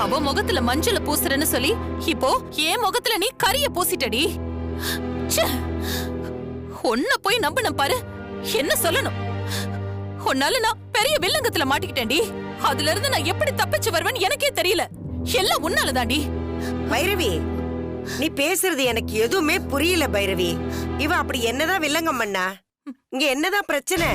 அவ முகத்துல மஞ்சள பூசுறன்னு சொல்லி இப்போ என் முகத்துல நீ கரிய பூசிட்டடி. உன்ன போய் நம்பின பாரு. என்ன சொல்லணும்? உன்னால நான் பெரிய வில்லங்கத்துல மாட்டிக்கிட்டேன்டி. அதுல இருந்து நான் எப்படி தப்பிச்சு வருவேன்னு எனக்கே தெரியல. எல்லாம் உன்னாலதாண்டி. பைரவி, நீ பேசுறது எனக்கு எதுவுமே புரியல பைரவி. இவ அப்படி என்னதான் வில்லங்கம் பண்ணா? இங்க என்னதான் பிரச்சனை?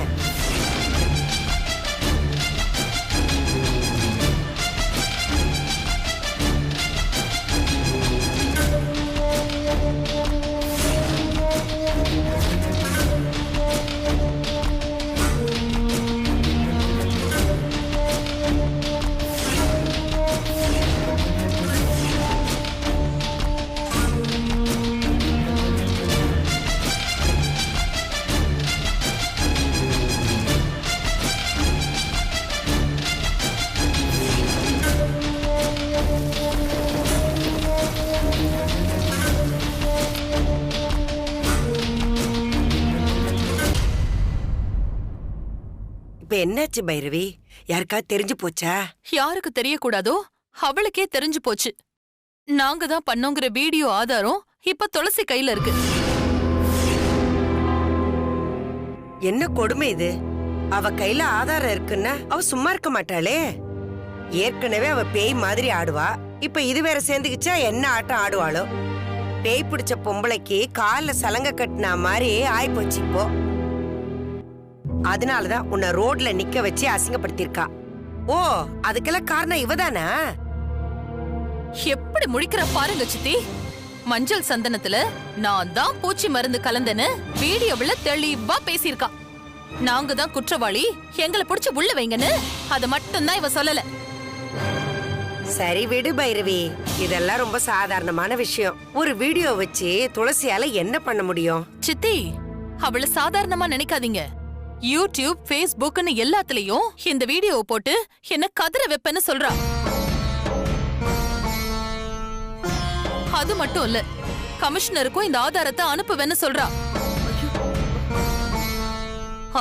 இப்ப என்னாச்சு பைரவி? யாருக்காவது தெரிஞ்சு போச்சா? யாருக்கு தெரியக்கூடாதோ அவளுக்கே தெரிஞ்சு போச்சு. நாங்க தான் பண்ணோங்கிற வீடியோ ஆதாரம் இப்ப துளசி கையில இருக்கு. என்ன கொடுமை இது? அவ கையில ஆதாரம் இருக்குன்னா அவ சும்மா இருக்க மாட்டாளே. ஏற்கனவே அவ பேய் மாதிரி ஆடுவா. இப்ப இது வேற சேர்ந்துக்கிச்சா என்ன ஆட்டம் ஆடுவாளோ? பேய் பிடிச்ச பொம்பளைக்கு கால்ல சலங்க கட்டினா மாதிரி ஆயிப்போச்சு இப்போ. அதனாலதான் உன்னை ரோட்ல நிக்க வச்சு அசிங்கப்படுத்திருக்கா. ஓ, அதுக்கெல்லாம் காரணம் இவதானா? எப்படி முடிக்கிற பாருங்க சித்தி. மஞ்சள் சந்தனத்துல நான் தான் பூச்சி மருந்து கலந்தேன்னு வீடியோவுல தெளிவா பேசியிருக்கா. நாங்க தான் குற்றவாளி, எங்களை புடிச்சு உள்ள வைங்கன்னு அத மட்டும் தான் இவ சொல்லல. சரி விடு பைரவி, இதெல்லாம் ரொம்ப சாதாரணமான விஷயம். ஒரு வீடியோ வச்சு துளசியால என்ன பண்ண முடியும்? சித்தி, அவள சாதாரணமா நினைக்காதீங்க. யூடியூப், ஃபேஸ்புக்னு எல்லாத்துலயும் இந்த வீடியோவை போட்டு என்ன கதற வெப்பன்னு சொல்றா. அது மட்டும் இல்ல, கமிஷனருக்கும் இந்த ஆதாரத்தை அனுப்புவேன்னு சொல்றா.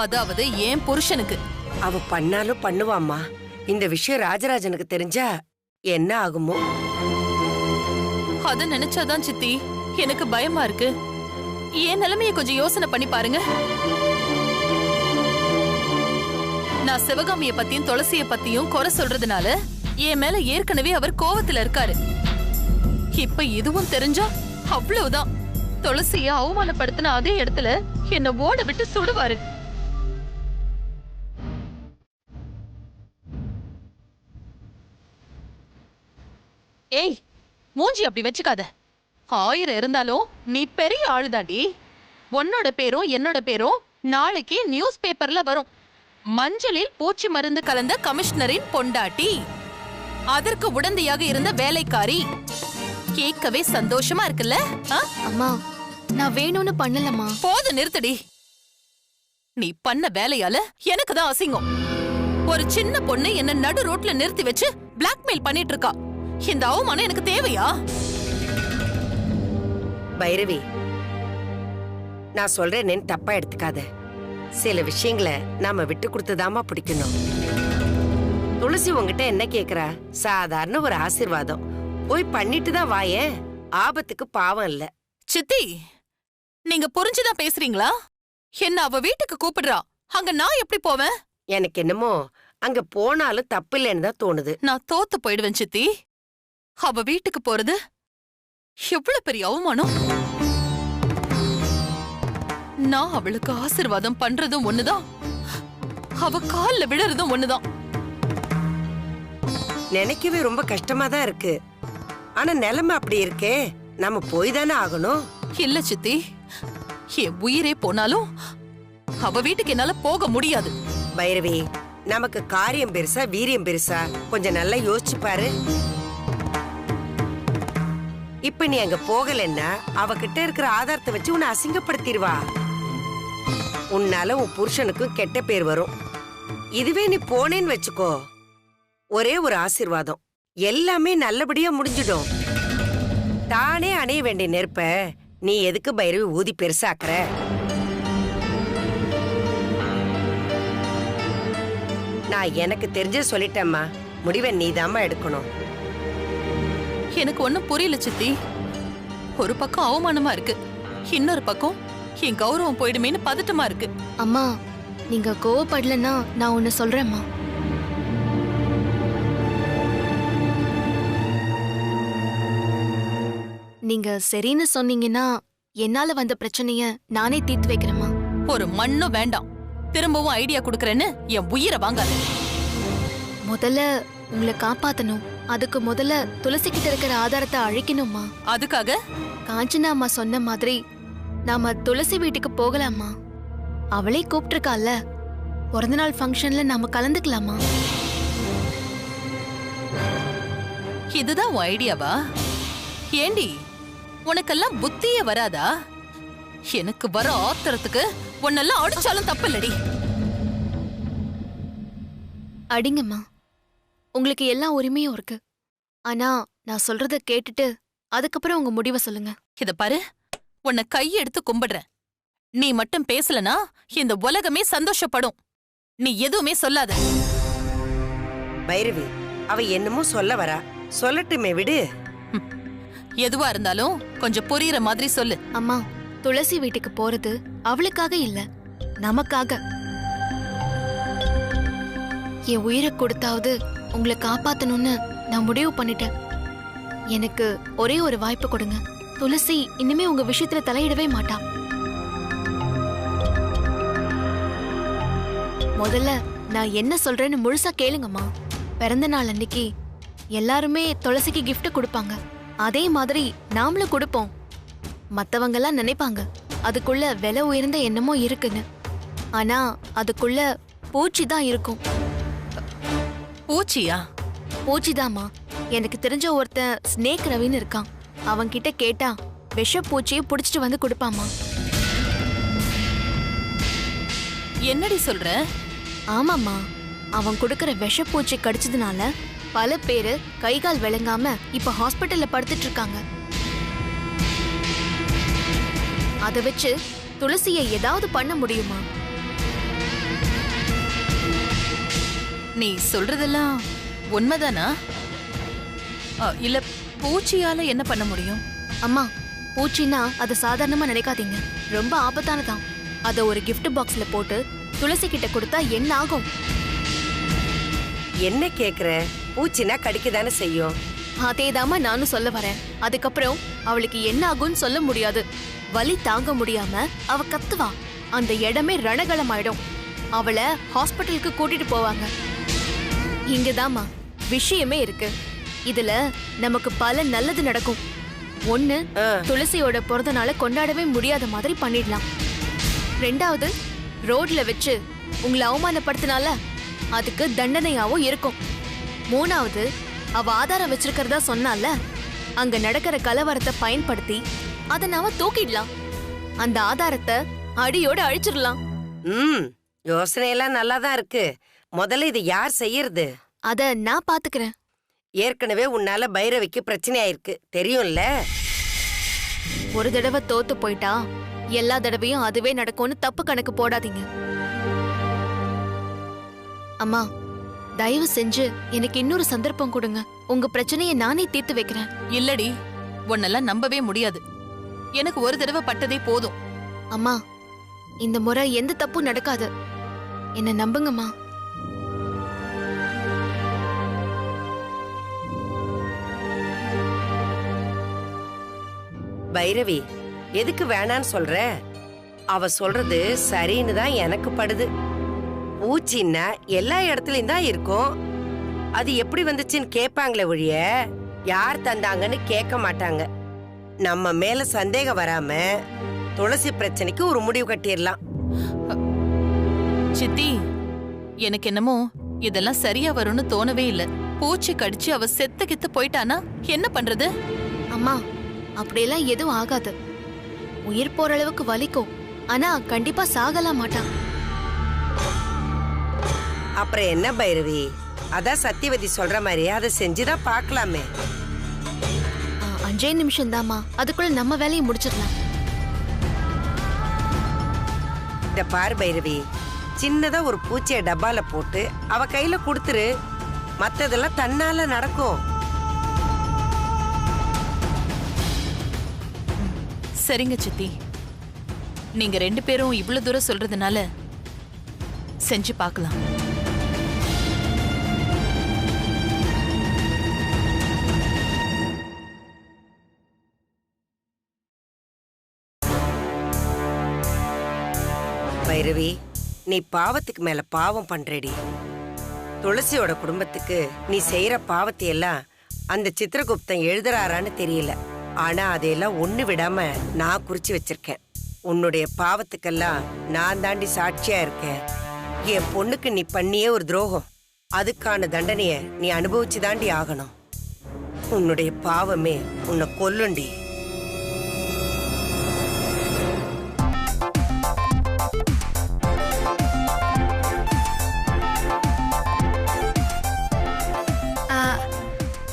அதாவது என் புருஷனுக்கு. அவ பண்ணாலும் பண்ணுவாம்மா. இந்த விஷயம் ராஜராஜனுக்கு தெரிஞ்சா என்ன ஆகுமோ? அத நினைச்சாதான் சித்தி எனக்கு பயமா இருக்கு. என் நிலைமைய கொஞ்சம் யோசனை பண்ணி பாருங்க. நான் சிவகாமிய பத்தியும் துளசிய பத்தியும் குறை சொல்றதுனால என் மேல ஏற்கனவே அவர் கோவத்துல இருக்காரு. இப்ப இதுவும் தெரிஞ்சா அவ்வளவுதான். துளசிய அவமானப்படுத்தின அதே இடத்துல என்ன ஓட விட்டு சுடுவாரு. ஏய், மூஞ்சி அப்படி வச்சுக்காத. 1000 இருந்தாலும் நீ பெரிய ஆளுதாண்டி. உன்னோட பேரும் என்னோட பேரும் நாளைக்கு நியூஸ் பேப்பர்ல வரும். மஞ்சளில் பூச்சி மருந்து கலந்த கமிஷனரின் பொண்டாட்டி, அதற்கு உடந்தையாக இருந்த வேலைக்காரி. கேட்கவே சந்தோஷமா இருக்குல்ல? அம்மா, நான் வேணும்னு பண்ணலம்மா. போது நிறுத்தடி. நீ பண்ண வேலையால எனக்கு தான் அசிங்கம். ஒரு சின்ன பொண்ணு என்ன நடு ரோட்ல நிறுத்தி வச்சு பிளாக்மெயில் பண்ணிட்டு இருக்கா. இந்த அவமானம் எனக்கு தேவையா? பைரவி, நான் சொல்றேன்னு தப்பா எடுத்துக்காத. சில விஷயங்களை நாம விட்டு கொடுத்துதாமா பிடிக்கணும். துளசி உங்ககிட்ட என்ன கேக்குறா? சாதாரண ஒரு ஆசீர்வாதம். போய் பண்ணிட்டு தான் வாயே. ஆபத்துக்கு பாவம் இல்ல. சித்தி, நீங்க புரிஞ்சுதான் பேசுறீங்களா? என்ன அவ வீட்டுக்கு கூப்பிடுறா, அங்க நான் எப்படி போவேன்? எனக்கு என்னமோ அங்க போனாலும் தப்பு இல்லைன்னு தான் தோணுது. நான் தோத்து போயிடுவேன் சித்தி. அவ வீட்டுக்கு போறது எவ்வளவு பெரிய அவமானம். நான் அவளுக்கு ஆசீர்வாதம் பண்றதும் ஒண்ணுதான், அவ கால்ல விழறதும் ஒண்ணுதான். நினைக்கவே ரொம்ப கஷ்டமா தான் இருக்கு. ஆனா நிலைமை அப்படி இருக்கே, நம்ம போய் தானே ஆகணும். இல்ல சித்தி, என் உயிரே போனாலும் அவ வீட்டுக்கு என்னால போக முடியாது. பைரவி, நமக்கு காரியம் பெருசா வீரியம் பெருசா? கொஞ்சம் நல்லா யோசிச்சு பாரு. இப்ப நீ அங்க போகலன்னா அவகிட்ட இருக்கிற ஆதாரத்தை வச்சு உன்னை அசிங்கப்படுத்திடுவா. உன்னால உன் புருஷனுக்கும் கெட்ட பேர் வரும். இதுவே நீ போனேன்னு வச்சுக்கோ, ஒரே ஒரு ஆசீர்வாதம், எல்லாமே நல்லபடியா முடிஞ்சிடும். தானே அணைய வேண்டிய நெருப்ப நீ எதுக்கு பைரவி ஊதி பெருசாக்குற? நான் எனக்கு தெரிஞ்ச சொல்லிட்டேம்மா. முடிவை நீதாம்மா எடுக்கணும். எனக்கு ஒண்ணும் புரியல சித்தி. ஒரு பக்கம் அவமானமா இருக்கு, இன்னொரு பக்கம் என் கௌரவம் போயிடுமேன்னு பதட்டமா இருக்கு. அம்மா நீங்க கோவப்படலன்னா நான் ஒன்னு சொல்றேம்மா. நீங்க சரின்னு சொன்னீங்கன்னா என்னால வந்த பிரச்சனைய நானே தீர்த்து வைக்கிறேம்மா. ஒரு மண்ணும் வேண்டாம், திரும்பவும் ஐடியா குடுக்கறேன்னு என் உயிரை வாங்காத. முதல்ல உங்களை காப்பாத்தணும். அதுக்கு முதல்ல துளசி கிட்ட இருக்கிற ஆதாரத்தை அழிக்கணும்மா. அதுக்காக காஞ்சனா அம்மா சொன்ன மாதிரி நாம துளசி வீட்டுக்கு போகலாமா? அவளே கூப்பிட்டிருக்கால, பிறந்த நாள் ஃபங்க்ஷன்ல நாம கலந்துக்கலாமா? இதுதான் உன் ஐடியாவா? ஏண்டி உனக்கெல்லாம் புத்தியே வராதா? எனக்கு வர ஆத்திரத்துக்கு உன்னெல்லாம் அடிச்சாலும் தப்பு இல்லடி. அடிங்கம்மா, உங்களுக்கு எல்லா உரிமையும் இருக்கு. ஆனா நான் சொல்றத கேட்டுட்டு அதுக்கப்புறம் உங்க முடிவை சொல்லுங்க. இத பாரு, உன்னை கையெடுத்து கும்பிடுறேன். நீ மட்டும் பேசலனா இந்த உலகமே சந்தோஷப்படும். நீ எதுவுமே சொல்லாத. பைரவி, அவ என்னமோ சொல்ல வரா, சொல்லட்டுமே, விடு. எதுவா இருந்தாலும் கொஞ்சம் புரியுற மாதிரி சொல்லு. அம்மா, துளசி வீட்டுக்கு போறது அவளுக்காக இல்ல, நமக்காக. என் உயிரை கொடுத்தாவது உங்களை காப்பாத்தணும்னு நான் முடிவு பண்ணிட்டேன். எனக்கு ஒரே ஒரு வாய்ப்பு கொடுங்க. துளசி இனிமே உங்க விஷயத்துல தலையிடவே மாட்டா. முதல்ல நான் என்ன சொல்றேன்னு முழுசா கேளுங்கம்மா. பிறந்த நாள் அன்னைக்கு எல்லாருமே துளசிக்கு gift கொடுப்பாங்க. அதே மாதிரி நாமளும் கொடுப்போம். மத்தவங்க எல்லாம் நினைப்பாங்க அதுக்குள்ள விலை உயர்ந்த என்னமோ இருக்குன்னு. ஆனா அதுக்குள்ள பூச்சி தான் இருக்கும். பூச்சியா? பூச்சிதாம்மா. எனக்கு தெரிஞ்ச ஒருத்தன் ஸ்னேக் ரவின்னு இருக்கான். அவன்கிட்ட கேட்டா விஷ பூச்சியை புடிச்சிட்டு வந்து கொடுப்பாமா. என்னடி சொல்ற? ஆமாம்மா, அவன் கொடுக்கற விஷப்பூச்சி கடிச்சதுனால பல பேரு கை கால் விளங்காம இப்ப ஹாஸ்பிட்டல்ல படுத்துட்டு இருக்காங்க. அத வச்சு துளசியை ஏதாவது பண்ண முடியுமா? நீ சொல்றதெல்லாம் உண்மைதானா? இல்ல பூச்சியால என்ன பண்ண முடியும்? அம்மா, பூச்சின்னா அதை சாதாரணமா நினைக்காதீங்க. ரொம்ப ஆபத்தானதான். அத ஒரு gift பாக்ஸ்ல போட்டு துளசி கிட்ட கொடுத்தா என்ன ஆகும்? என்ன கேக்குற? பூச்சினா கடிக்கதானே செய்யும். அதேதாம்மா நானும் சொல்ல வரேன். அதுக்கப்புறம் அவளுக்கு என்ன ஆகும்னு சொல்ல முடியாது. வலி தாங்க முடியாம அவ கத்துவா. அந்த இடமே ரணகளமாயிடும். அவளை ஹாஸ்பிட்டலுக்கு கூட்டிட்டு போவாங்க. இங்கதாம்மா விஷயமே இருக்கு. இதுல நமக்கு பல நல்லது நடக்கும். ஒண்ணு, துளசியோட பிறந்த நாளை கொண்டாடவே முடியாத மாதிரி பண்ணிடலாம். ரெண்டாவது, ரோட்ல வச்சு உங்களை அவமானப்படுத்தினால அதுக்கு தண்டனையாவும் இருக்கும். மூணாவது, அவ ஆதாரம் வச்சிருக்கிறதா சொன்னால அங்க நடக்கிற கலவரத்தை பயன்படுத்தி அதை நாம தூக்கிடலாம். அந்த ஆதாரத்தை அடியோட அழிச்சிடலாம். யோசனையெல்லாம் நல்லாதான் இருக்கு. முதல்ல இது யார் செய்யறது? அத நான் பாத்துக்கிறேன். ஏற்கனவே உன்னால பைரவிக்கு பிரச்சனை ஆயிருக்கு, தெரியும்ல. ஒரு தடவை தோத்து போயிட்டா எல்லா தடவையும் அதுவே நடக்கும்னு தப்பு கணக்கு போடாதீங்க. அம்மா, தயவு செஞ்சு எனக்கு இன்னொரு சந்தர்ப்பம் கொடுங்க. உங்க பிரச்சனையை நானே தீர்த்து வைக்கிறேன். இல்லடி, உன்னெல்லாம் நம்பவே முடியாது. எனக்கு ஒரு தடவை பட்டதே போதும். அம்மா, இந்த முறை எந்த தப்பும் நடக்காது. என்ன நம்புங்கம்மா. பைரவி, எதுக்கு வேணான்னு சொல்ற? அவ சொல்றது சரின்னு தான் எனக்கு படுது. பூச்சின்னா எல்லா இடத்துலயும் தான் இருக்கும். அது எப்படி வந்துச்சுன்னு கேட்பாங்களே ஒழிய யார் தந்தாங்கன்னு கேட்க மாட்டாங்க. நம்ம மேல சந்தேகம் வராம துளசி பிரச்சனைக்கு ஒரு முடிவு கட்டிடலாம். சித்தி, எனக்கு என்னமோ இதெல்லாம் சரியா வரும்னு தோணவே இல்ல. பூச்சி கடிச்சு அவ செத்து கித்து போயிட்டானா என்ன பண்றது? அம்மா, அப்படியெல்லாம் எதுவும் ஆகாது. உயிர் போற அளவுக்கு வலிக்கும். ஆனா கண்டிப்பா சாகலாம் மாட்டான். அப்புறம் என்ன பைரவி, அதான் சத்தியவதி சொல்ற மாதிரி அதை செஞ்சுதான் பார்க்கலாமே. 5 நிமிஷம் தாமா, அதுக்குள்ள நம்ம வேலையை முடிச்சிடலாம். இந்த பாரு பைரவி, சின்னதா ஒரு பூச்சியை டப்பால போட்டு அவ கையில கொடுத்துரு. மத்ததெல்லாம் தன்னால நடக்கும். சரிங்க சித்தி. நீங்க 2 பேரும் இவ்வளவு தூரம் சொல்றதுனால செஞ்சு பார்க்கலாம். பைரவி, நீ பாவத்துக்கு மேல பாவம் பண்றடி. துளசியோட குடும்பத்துக்கு நீ செய்யற பாவத்தை எல்லாம் அந்த சித்திரகுப்தன் எழுதுறாரான்னு தெரியல. ஆனா அதையெல்லாம் ஒண்ணு விடாம நான் குறிச்சு வச்சிருக்கேன். உன்னுடைய பாவத்துக்கெல்லாம் நான் தாண்டி சாட்சியா இருக்கேன். என் பொண்ணுக்கு நீ பண்ணியே ஒரு துரோகம். அதுக்கான தண்டனைய நீ அனுபவிச்சு தாண்டி ஆகணும். உன்னுடைய பாவமே உன்னை கொல்லுண்டி.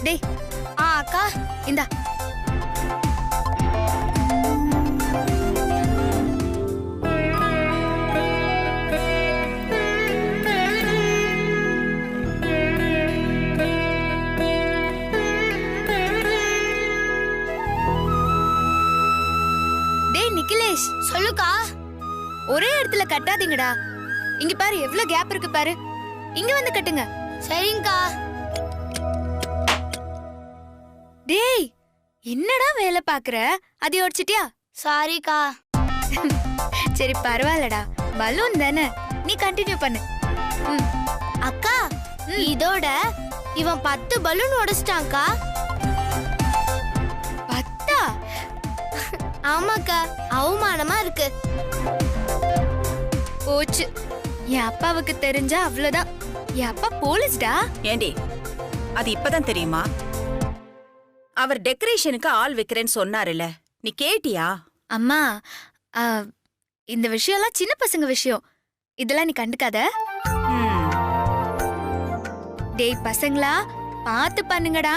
டேய் அக்கா இந்தா. டேய் நிகிலேஷ், சொல்லுக்கா. ஒரே இடத்துல கட்டாதீங்கடா. இங்க பாரு எவ்வளவு கேப் இருக்கு பாரு. இங்க வந்து கட்டுங்க. சரிங்கக்கா. டேய் என்னடா வேலை பாக்குற? அதை உடைச்சிட்டியா? சாரிக்கா. சரி பரவாயில்லடா, பலூன் தானே, நீ கண்டினியூ பண்ணு. அக்கா இதோட இவன் 10 பலூன் உடைச்சிட்டான்க்கா. 10? ஆமாக்கா, அவமானமா இருக்கு. போச்சு, என் அப்பாவுக்கு தெரிஞ்சா அவ்வளவுதான். என் அப்பா போலீஸ்டா. ஏண்டி அது இப்பதான் தெரியுமா? அவர் டெக்கரேஷனுக்கு ஆள் வைக்கிறேன்னு சொன்னாருல, நீ கேட்டியா? அம்மா, இந்த விஷயம்லாம் சின்ன பசங்க விஷயம். இதெல்லாம் நீ கண்டுக்காத. டேய் பசங்களா, பார்த்து பண்ணுங்கடா.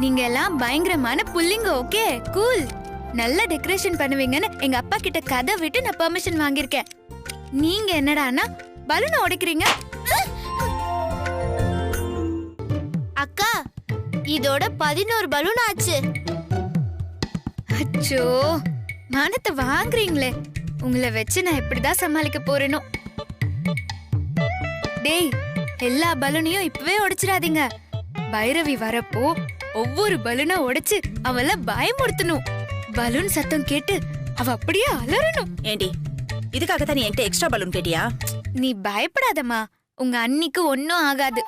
நீங்க எல்லாம் பயங்கரமான புள்ளிங்க. Okay cool. நல்ல டெக்கரேஷன் பண்ணுவீங்கன்னு எங்க அப்பா கிட்ட கதை விட்டு நான் பெர்மிஷன் வாங்கியிருக்கேன். நீங்க என்னடான்னா பலூனை உடைக்கிறீங்க. அக்கா இதோட 11 பலூன் ஆச்சு. அச்சோ, மானத்தை வாங்குறீங்களே. உங்களை வச்சு நான் எப்படிதான் சமாளிக்க போறேனோ. டேய் எல்லா பலூனையும் இப்பவே உடைச்சிடாதீங்க. பைரவி வரப்போ ஒவ்வொரு பலூனை உடைச்சு அவள பயமுறுத்தணும். பலூன் சத்தம் கேட்டு அவ அப்படியே அலறணும். ஏண்டி இதுக்காகத்தான் நீ என்கிட்ட எக்ஸ்ட்ரா பலூன் கேட்டியா? நீ பயப்படாதம்மா, உங்க அண்ணிக்கு ஒன்னும் ஆகாது.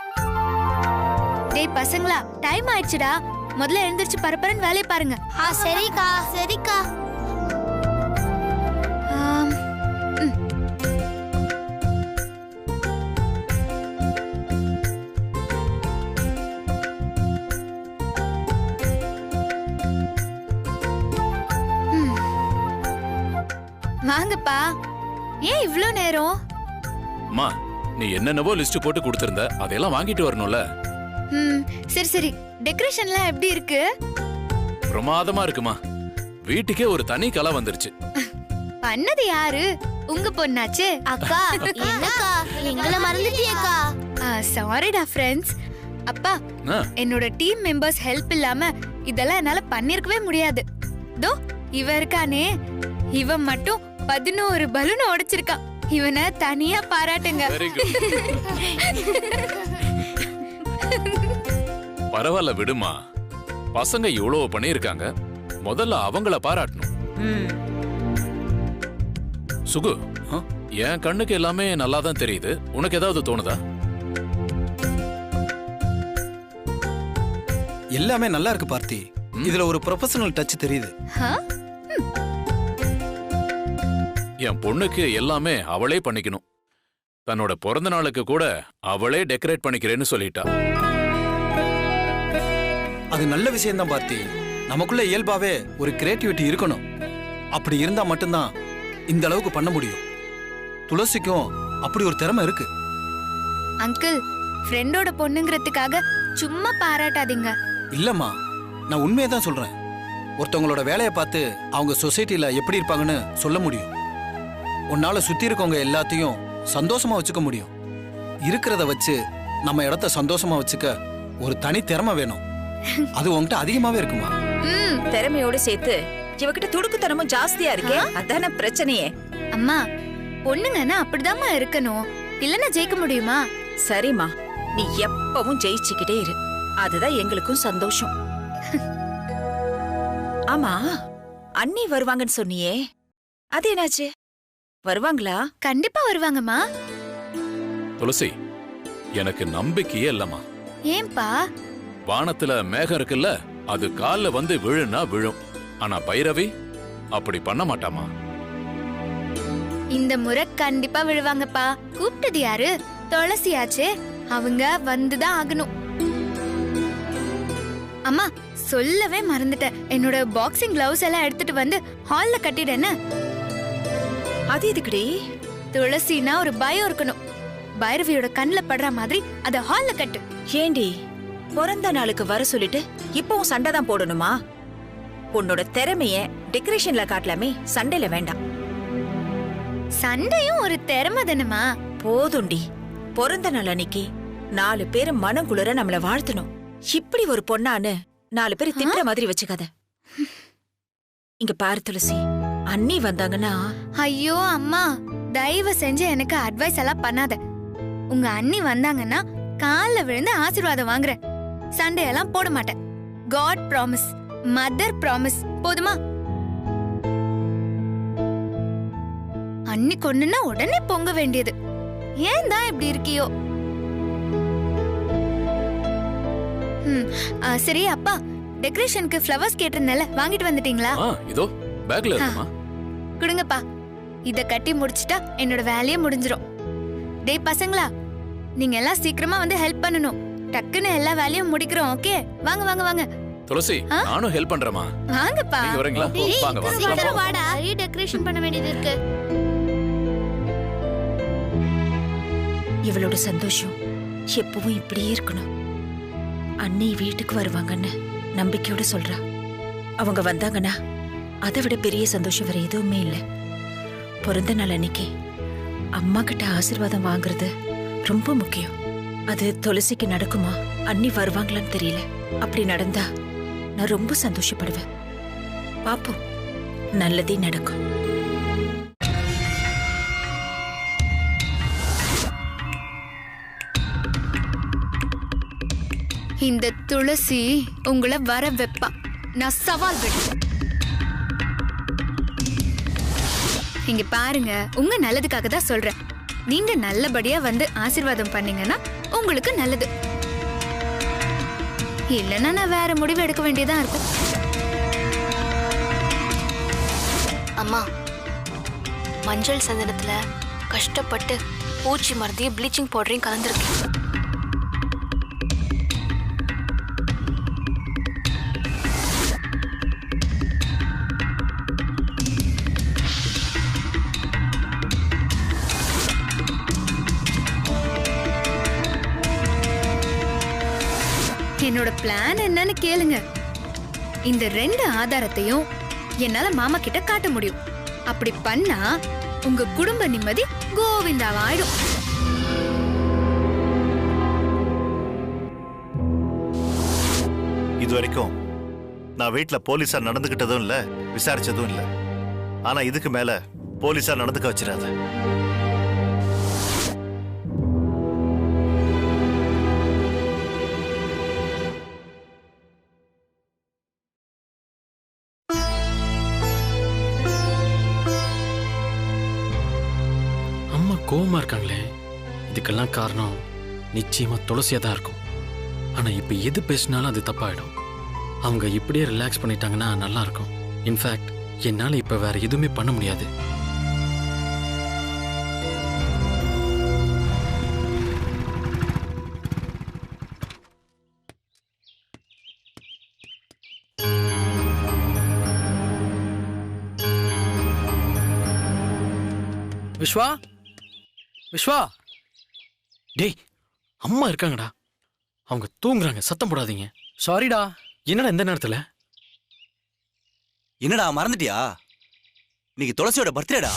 டேய் பசங்களா, டைம் ஆயிடுச்சுடா. முதல்ல எழுந்திருச்சு பரபரன்னு வேலையை பாருங்க. சரிக்கா சரிக்கா. வாங்கப்பா. ஏன் இவ்ளோ நேரம்? அம்மா, நீ என்னென்னவோ லிஸ்ட் போட்டு கொடுத்திருந்த, அதெல்லாம் வாங்கிட்டு வரணும்ல. சரி சரி. டெக்கரேஷன்லாம் எப்படி இருக்கு? பிரமாதமா இருக்குமா. வீட்டுக்கே ஒரு தனி கலை வந்துருச்சு. பண்ணது யாரு? உங்க பொண்ணாச்சு. அக்கா என்னக்கா எங்களை மறந்துட்டியேக்கா? சாரிடா ஃப்ரெண்ட்ஸ். அப்பா, என்னோட டீம் மெம்பர்ஸ் ஹெல்ப் இல்லாம இதெல்லாம் என்னால பண்ணிருக்கவே முடியாது. தோ இவ இருக்கானே, இவன் மட்டும் 11 பலூனை உடைச்சிருக்கான். இவனை தனியா பாராட்டுங்க. பரவாயில்ல விடுமா. பசங்க இவ்வளவு பண்ணிருக்காங்க, முதல்ல அவங்கள பாராட்டணும். சுகு, என் கண்ணுக்கு எல்லாமே நல்லா தான் தெரியுது. உனக்கு ஏதாவது தோணுதா? எல்லாமே நல்லா இருக்கு பார்த்தி. இதுல ஒரு ப்ரொஃபஷனல் டச் தெரியுது. என் பொண்ணுக்கு எல்லாமே அவளே பண்ணிக்கணும். தன்னோட பிறந்த நாளுக்கு கூட அவளே டெக்கரேட் பண்ணிக்கிறேன்னு சொல்லிட்டா. அது நல்ல விஷயம் தான் பார்த்தி. நமக்குள்ள இயல்பாவே ஒரு கிரியேட்டிவிட்டி இருக்கணும். அப்படி இருந்தா மட்டும்தான் இந்த அளவுக்கு பண்ண முடியும். துளசிக்கும் அப்படி ஒரு திறமை இருக்கு. அங்கிள், ஃப்ரெண்டோட பொண்ணுங்கிறதுக்காக சும்மா பாராட்டாதீங்க. இல்லம்மா, நான் உண்மையை தான் சொல்றேன். ஒருத்தவங்களோட வேலையை பார்த்து அவங்க சொசைட்டில எப்படி இருப்பாங்கன்னு சொல்ல முடியும். உன்னால சுத்தி இருக்கவங்க எல்லாத்தையும் சந்தோஷமா வச்சுக்க முடியும். இருக்கிறத வச்சு நம்ம இடத்த சந்தோஷமா வச்சுக்க ஒரு தனி திறமை வேணும். அது உன்கிட்ட அதிகமாவே இருக்குமா? திறமையோடு சேர்த்து இவகிட்ட துடுக்குத்தனமும் ஜாஸ்தியா இருக்கே, அதான பிரச்சனையே. அம்மா பொண்ணுங்கன்னா அப்படிதாம்மா இருக்கணும், இல்லன்னா ஜெயிக்க முடியுமா? சரிம்மா, நீ எப்பவும் ஜெயிச்சுக்கிட்டே இரு, அதுதான் எங்களுக்கும் சந்தோஷம். ஆமா, அண்ணி வருவாங்கன்னு சொன்னியே, அது என்னாச்சு? வருவாங்களா? கண்டிப்பா வருவாங்கம்மா. துளசி, எனக்கு நம்பிக்கையே இல்லம்மா. ஏன்பா? வானத்துல மேகம் இருக்குல்ல, அது கால்ல வந்து விழுனா விழும். ஆனா பைரவி அப்படி பண்ண மாட்டாமா. இந்த முறை கண்டிப்பா விழுவாங்கப்பா. கூப்பிட்டது யாரு? துளசியாச்சே, அவங்க வந்துதான் ஆகணும். அம்மா சொல்லவே மறந்துட்டேன், என்னோட பாக்ஸிங் கிளவுஸ் எல்லாம் எடுத்துட்டு வந்து ஹால்ல கட்டிடன்னு. அது எதுக்குடி? துளசினா ஒரு பயம் இருக்கணும், பைரவியோட கண்ணுல படுற மாதிரி அத ஹால்ல கட்டு. ஏண்டி பிறந்த நாளுக்கு வர சொல்லிட்டு இப்பவும் சண்டை தான் போடணுமா? உன்னோட திறமைய டெக்கரேஷன்ல காட்டலாமே, சண்டையில வேண்டாம். சண்டையும் ஒரு திறமை தானேமா. போதுண்டி, பிறந்த நாள் அன்னைக்கு 4 பேர் மனங்குளிர நம்மள வாழ்த்தணும். இப்படி ஒரு பொண்ணான்னு 4 பேர் திட்டுற மாதிரி வச்சுக்காத. இங்க பாரு துளசி, அண்ணி வந்தாங்கன்னா. ஐயோ அம்மா, தயவு செஞ்சு எனக்கு அட்வைஸ் எல்லாம் பண்ணாத. உங்க அண்ணி வந்தாங்கன்னா கால்ல விழுந்து ஆசீர்வாதம் வாங்குறேன், சண்டையெல்லாம் போட மாட்டேன். காட் ப்ராமிஸ், மதர் ப்ராமிஸ், போதுமா? அண்ணி கொண்டுனா உடனே பொங்க வேண்டியது. ஏன் தான் இப்படி இருக்கியோ? சரி அப்பா, டெக்கரேஷனுக்கு ஃப்ளவர்ஸ் கேட்டிருந்தேன்ல, வாங்கிட்டு வந்துட்டீங்களா? இதோ பேக்ல இருக்குமா. கொடுங்கப்பா, இத கட்டி முடிச்சிட்டா என்னோட வேலையே முடிஞ்சிரும். டேய் பசங்களா, நீங்க எல்லாம் சீக்கிரமா வந்து ஹெல்ப் பண்ணணும். டக்குன்னு எல்லா வேலையும் முடிக்கிறோம். ஓகே, வாங்க வாங்க வாங்க. துளசி, நானும் ஹெல்ப் பண்றேமா. வாங்கப்பா. நீங்க வரீங்களா? வாங்க வாங்க. சீக்கிரம் வாடா, டெக்கரேஷன் பண்ண வேண்டியது இருக்கு. இவளோட சந்தோஷம் எப்பவும் இப்படியே இருக்கணும். அண்ணி வீட்டுக்கு வருவாங்கன்னு நம்பிக்கையோட சொல்றா. அவங்க வந்தாங்கன்னா அதை விட பெரிய சந்தோஷம் வேற எதுவுமே இல்லை. பிறந்த நாள் அன்னைக்கு அம்மா கிட்ட ஆசீர்வாதம் வாங்குறது ரொம்ப முக்கியம். அது துளசிக்கு நடக்குமா, அண்ணி வருவாங்களான்னு தெரியல. அப்படி நடந்தா நான் ரொம்ப சந்தோஷப்படுவேன். பாப்போம், நல்லதே நடக்கும். இந்த துளசி உங்களை வர வெப்பா, நான் சவால் விடுறேன். இங்க பாருங்க, உங்க நல்லதுக்காக தான் சொல்றேன். நீங்க நல்லபடியா வந்து ஆசீர்வாதம் பண்ணீங்கன்னா உங்களுக்கு நல்லது, இல்லைன்னா நான் வேற முடிவு எடுக்க வேண்டியதா இருக்கும். அம்மா, மஞ்சள் சந்தனத்துல கஷ்டப்பட்டு பூச்சி மருந்தையும் ப்ளீச்சிங் பவுடரையும் கலந்துருக்கேன். என்னோட பிளான் என்னன்னு கேளுங்க. இந்த 2 ஆதாரத்தையும் என்னால மாமா கிட்ட காட்ட முடியும். அப்படி பண்ணா உங்க குடும்ப நிம்மதி கோவிந்தாவாயிடும். இது வரைக்கும் நான் வீட்டுல போலீஸா நடந்துகிட்டதும் இல்ல, விசாரிச்சதும் இல்ல. ஆனா இதுக்கு மேல போலீஸா நடந்துக்க வச்சிடாத. கோவமா இருக்காங்களே, இதுக்கெல்லாம் காரணம் நிச்சயமா துளசியா தான் இருக்கும். ஆனா இப்ப எது பேசினாலும் அது தப்பாயிடும். அவங்க இப்படியே ரிலாக்ஸ் பண்ணிட்டாங்கன்னா நல்லா இருக்கும். இன்ஃபேக்ட் என்னால இப்ப வேற எதுவுமே பண்ண முடியாது. விஸ்வா, விஸ்வா, டேய், அம்மா இருக்காங்கடா, அவங்க தூங்குறாங்க, சத்தம் போடாதீங்க. சாரிடா. என்னடா இந்த நேரத்துல? என்னடா மறந்துட்டியா? இன்னைக்கு துளசியோட பர்த்டேடா.